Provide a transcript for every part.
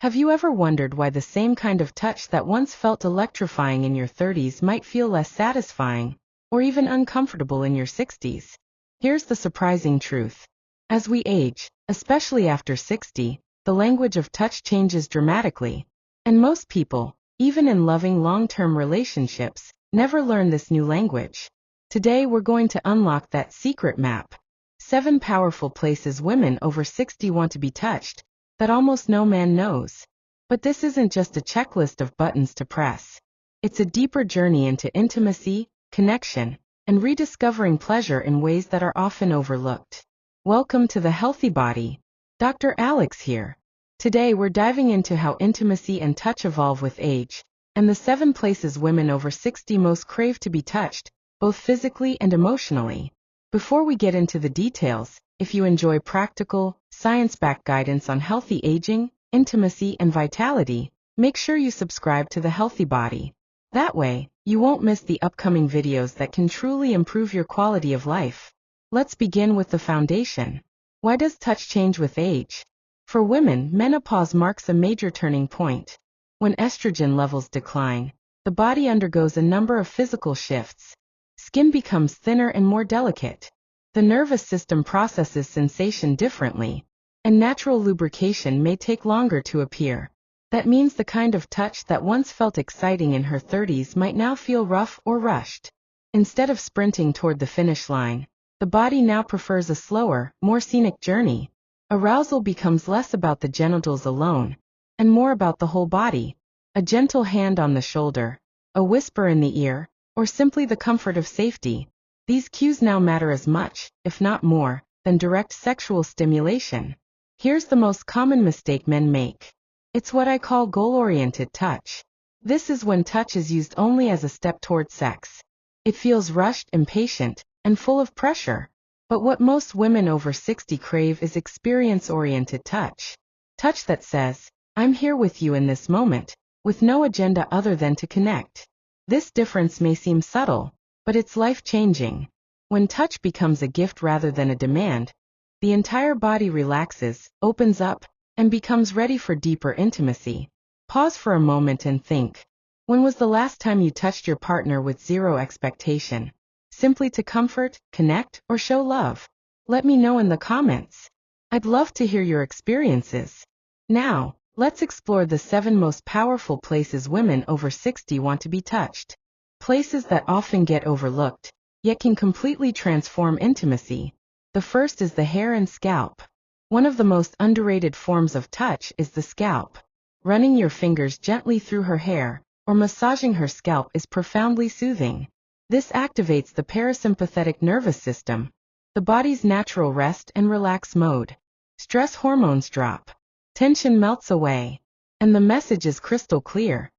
Have you ever wondered why the same kind of touch that once felt electrifying in your 30s might feel less satisfying, or even uncomfortable in your 60s? Here's the surprising truth. As we age, especially after 60, the language of touch changes dramatically, and most people, even in loving long-term relationships, never learn this new language. Today we're going to unlock that secret map. 7 powerful places women over 60 want to be touched, that almost no man knows. But this isn't just a checklist of buttons to press. It's a deeper journey into intimacy, connection, and rediscovering pleasure in ways that are often overlooked. Welcome to the Healthy Body. Dr. Alex here. Today we're diving into how intimacy and touch evolve with age, and the 7 places women over 60 most crave to be touched, both physically and emotionally. Before we get into the details, if you enjoy practical, science-backed guidance on healthy aging, intimacy, and vitality, make sure you subscribe to the Healthy Body. That way, you won't miss the upcoming videos that can truly improve your quality of life. Let's begin with the foundation. Why does touch change with age? For women, menopause marks a major turning point. When estrogen levels decline, the body undergoes a number of physical shifts. Skin becomes thinner and more delicate. The nervous system processes sensation differently, and natural lubrication may take longer to appear. That means the kind of touch that once felt exciting in her 30s might now feel rough or rushed. Instead of sprinting toward the finish line, the body now prefers a slower, more scenic journey. Arousal becomes less about the genitals alone, and more about the whole body. A gentle hand on the shoulder, a whisper in the ear, or simply the comfort of safety. These cues now matter as much, if not more, than direct sexual stimulation. Here's the most common mistake men make. It's what I call goal-oriented touch. This is when touch is used only as a step toward sex. It feels rushed, impatient, and full of pressure. But what most women over 60 crave is experience-oriented touch. Touch that says, I'm here with you in this moment, with no agenda other than to connect. This difference may seem subtle, but it's life-changing. When touch becomes a gift rather than a demand, the entire body relaxes, opens up, and becomes ready for deeper intimacy. Pause for a moment and think. When was the last time you touched your partner with zero expectation? Simply to comfort, connect, or show love? Let me know in the comments. I'd love to hear your experiences. Now, let's explore the 7 most powerful places women over 60 want to be touched. Places that often get overlooked, yet can completely transform intimacy. The first is the hair and scalp. One of the most underrated forms of touch is the scalp. Running your fingers gently through her hair, or massaging her scalp is profoundly soothing. This activates the parasympathetic nervous system, the body's natural rest and relax mode. Stress hormones drop. Tension melts away. And the message is crystal clear.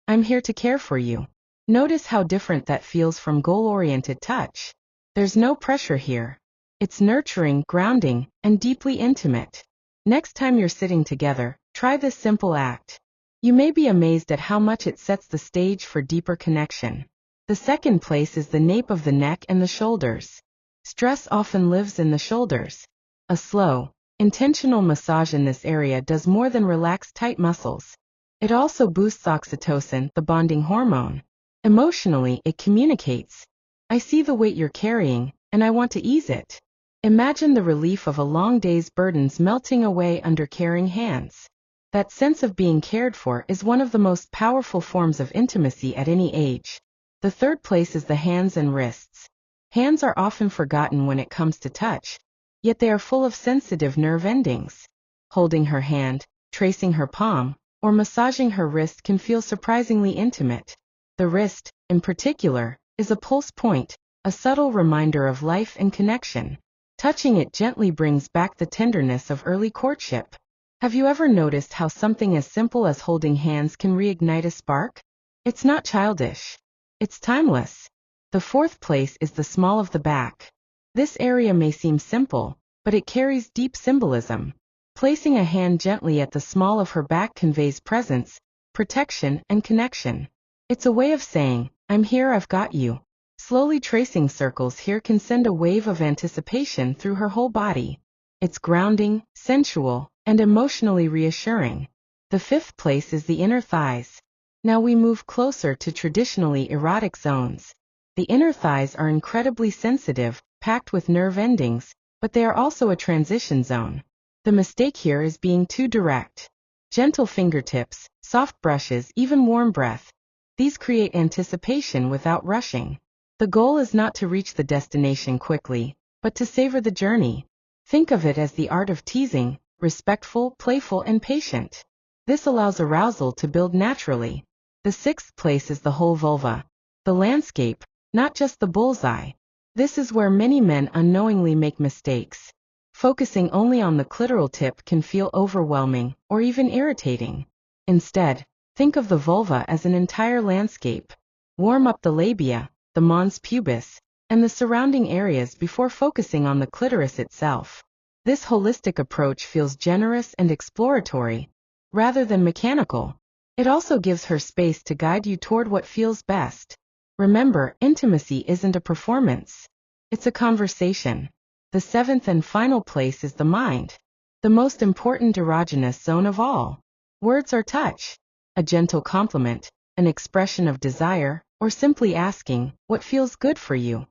I'm here to care for you. Notice how different that feels from goal-oriented touch. There's no pressure here. It's nurturing, grounding, and deeply intimate. Next time you're sitting together, try this simple act. You may be amazed at how much it sets the stage for deeper connection. The second place is the nape of the neck and the shoulders. Stress often lives in the shoulders. A slow, intentional massage in this area does more than relax tight muscles. It also boosts oxytocin, the bonding hormone. Emotionally, it communicates. I see the weight you're carrying, and I want to ease it. Imagine the relief of a long day's burdens melting away under caring hands. That sense of being cared for is one of the most powerful forms of intimacy at any age. The third place is the hands and wrists. Hands are often forgotten when it comes to touch, yet they are full of sensitive nerve endings. Holding her hand, tracing her palm, or massaging her wrist can feel surprisingly intimate. The wrist, in particular, is a pulse point, a subtle reminder of life and connection. Touching it gently brings back the tenderness of early courtship. Have you ever noticed how something as simple as holding hands can reignite a spark? It's not childish. It's timeless. The fourth place is the small of the back. This area may seem simple, but it carries deep symbolism. Placing a hand gently at the small of her back conveys presence, protection, and connection. It's a way of saying, I'm here, I've got you. Slowly tracing circles here can send a wave of anticipation through her whole body. It's grounding, sensual, and emotionally reassuring. The fifth place is the inner thighs. Now we move closer to traditionally erotic zones. The inner thighs are incredibly sensitive, packed with nerve endings, but they are also a transition zone. The mistake here is being too direct. Gentle fingertips, soft brushes, even warm breath. These create anticipation without rushing. The goal is not to reach the destination quickly, but to savor the journey. Think of it as the art of teasing, respectful, playful, and patient. This allows arousal to build naturally. The sixth place is the whole vulva. The landscape, not just the bullseye. This is where many men unknowingly make mistakes. Focusing only on the clitoral tip can feel overwhelming or even irritating. Instead, think of the vulva as an entire landscape. Warm up the labia, the mons pubis, and the surrounding areas before focusing on the clitoris itself. This holistic approach feels generous and exploratory, rather than mechanical. It also gives her space to guide you toward what feels best. Remember, intimacy isn't a performance. It's a conversation. The seventh and final place is the mind. The most important erogenous zone of all. Words or touch. A gentle compliment, an expression of desire, or simply asking, what feels good for you,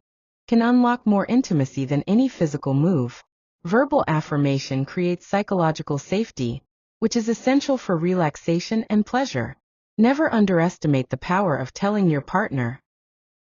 can unlock more intimacy than any physical move. Verbal affirmation creates psychological safety, which is essential for relaxation and pleasure. Never underestimate the power of telling your partner,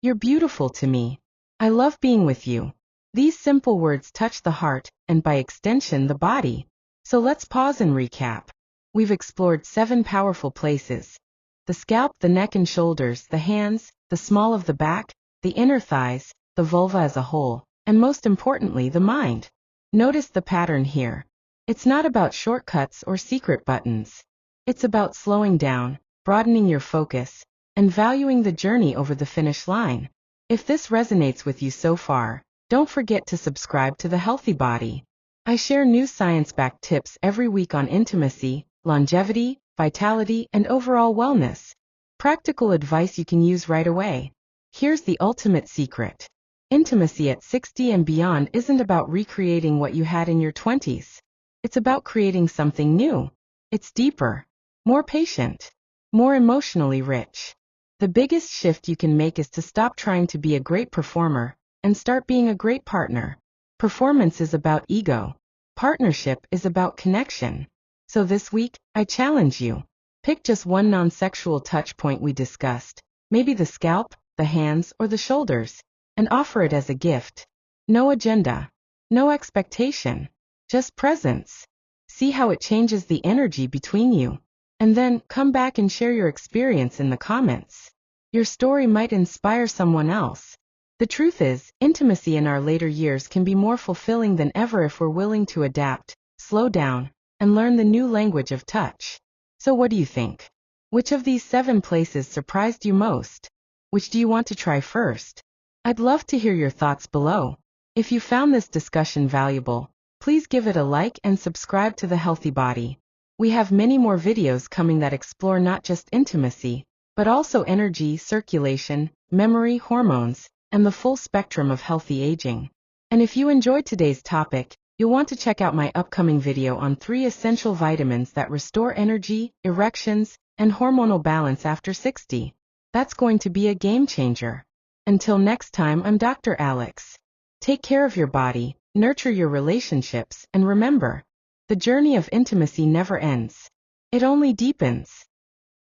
"You're beautiful to me. I love being with you." These simple words touch the heart, and by extension the body. So let's pause and recap. We've explored 7 powerful places: the scalp, the neck and shoulders, the hands, the small of the back, the inner thighs, the vulva as a whole, and most importantly, the mind. Notice the pattern here. It's not about shortcuts or secret buttons. It's about slowing down, broadening your focus, and valuing the journey over the finish line. If this resonates with you so far, don't forget to subscribe to The Healthy Body. I share new science-backed tips every week on intimacy, longevity, vitality, and overall wellness. Practical advice you can use right away. Here's the ultimate secret. Intimacy at 60 and beyond isn't about recreating what you had in your 20s. It's about creating something new. It's deeper, more patient, more emotionally rich. The biggest shift you can make is to stop trying to be a great performer and start being a great partner. Performance is about ego. Partnership is about connection. So this week, I challenge you. Pick just one non-sexual touch point we discussed, maybe the scalp, the hands, or the shoulders, and offer it as a gift. No agenda, no expectation, just presence. See how it changes the energy between you. And then come back and share your experience in the comments. Your story might inspire someone else. The truth is, intimacy in our later years can be more fulfilling than ever if we're willing to adapt, slow down, and learn the new language of touch. So what do you think? Which of these 7 places surprised you most? Which do you want to try first? I'd love to hear your thoughts below. If you found this discussion valuable, please give it a like and subscribe to The Healthy Body. We have many more videos coming that explore not just intimacy, but also energy, circulation, memory, hormones, and the full spectrum of healthy aging. And if you enjoyed today's topic, you'll want to check out my upcoming video on 3 essential vitamins that restore energy, erections, and hormonal balance after 60. That's going to be a game changer. Until next time, I'm Dr. Alex. Take care of your body, nurture your relationships, and remember, the journey of intimacy never ends. It only deepens.